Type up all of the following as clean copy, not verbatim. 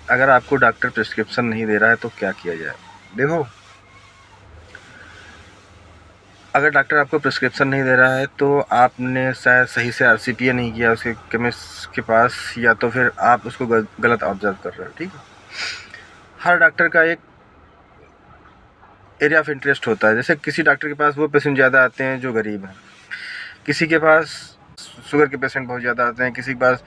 अगर आपको doctor prescription नहीं दे रहा है तो क्या किया जाए? देखो, अगर डॉक्टर आपको प्रिस्क्रिप्शन नहीं दे रहा है तो आपने शायद सही से आरसीपीए नहीं किया उसके केमिस्ट के पास, या तो फिर आप उसको गलत ऑब्जर्व कर रहे हो। ठीक है, हर डॉक्टर का एक एरिया ऑफ इंटरेस्ट होता है। जैसे किसी डॉक्टर के पास वो पेशेंट ज़्यादा आते हैं जो गरीब हैं, किसी के पास शुगर के पेशेंट बहुत ज़्यादा आते हैं, किसी के पास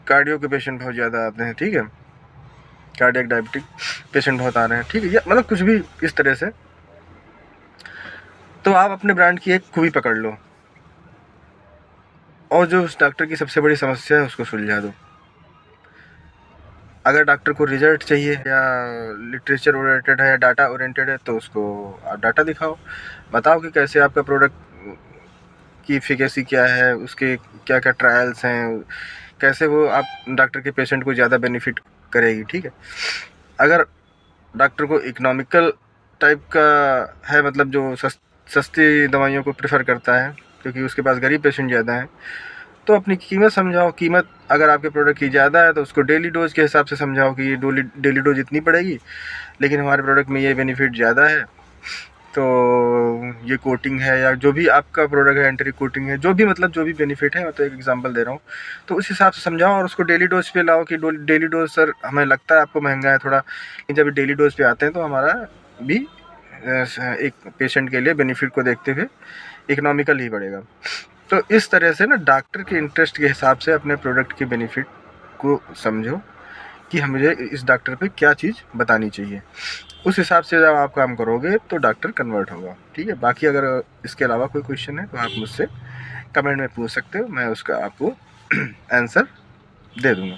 कार्डियो के पेशेंट बहुत ज़्यादा आते हैं। ठीक है, कार्डियक डायबिटिक पेशेंट बहुत आ रहे हैं। ठीक है, या मतलब कुछ भी इस तरह से। तो आप अपने ब्रांड की एक खूबी पकड़ लो और जो उस डॉक्टर की सबसे बड़ी समस्या है उसको सुलझा दो। अगर डॉक्टर को रिजल्ट चाहिए या लिटरेचर ओरिएंटेड है या डाटा ओरिएंटेड है तो उसको आप डाटा दिखाओ, बताओ कि कैसे आपका प्रोडक्ट की एफिकेसी क्या है, उसके क्या क्या ट्रायल्स हैं, कैसे वो आप डॉक्टर के पेशेंट को ज़्यादा बेनिफिट करेगी। ठीक है, अगर डॉक्टर को इकोनॉमिकल टाइप का है, मतलब जो सस्ती दवाइयों को प्रेफर करता है क्योंकि उसके पास गरीब पेशेंट ज़्यादा हैं, तो अपनी कीमत समझाओ। कीमत अगर आपके प्रोडक्ट की ज़्यादा है तो उसको डेली डोज के हिसाब से समझाओ कि ये डेली डोज इतनी पड़ेगी, लेकिन हमारे प्रोडक्ट में ये बेनिफिट ज़्यादा है, तो ये कोटिंग है या जो भी आपका प्रोडक्ट है, एंट्री कोटिंग है, जो भी मतलब जो भी बेनिफिट है, मैं तो एक एग्जांपल दे रहा हूँ, तो उस हिसाब से समझाओ और उसको डेली डोज पे लाओ कि डेली डोज सर हमें लगता है आपको महंगा है थोड़ा, लेकिन जब डेली डोज पे आते हैं तो हमारा भी एक पेशेंट के लिए बेनिफिट को देखते हुए इकोनॉमिकल ही पड़ेगा। तो इस तरह से ना डॉक्टर के इंटरेस्ट के हिसाब से अपने प्रोडक्ट के बेनिफिट को समझो कि मुझे इस डॉक्टर पे क्या चीज़ बतानी चाहिए। उस हिसाब से जब आप काम करोगे तो डॉक्टर कन्वर्ट होगा। ठीक है, बाकी अगर इसके अलावा कोई क्वेश्चन है तो आप मुझसे कमेंट में पूछ सकते हो, मैं उसका आपको आंसर दे दूँगा।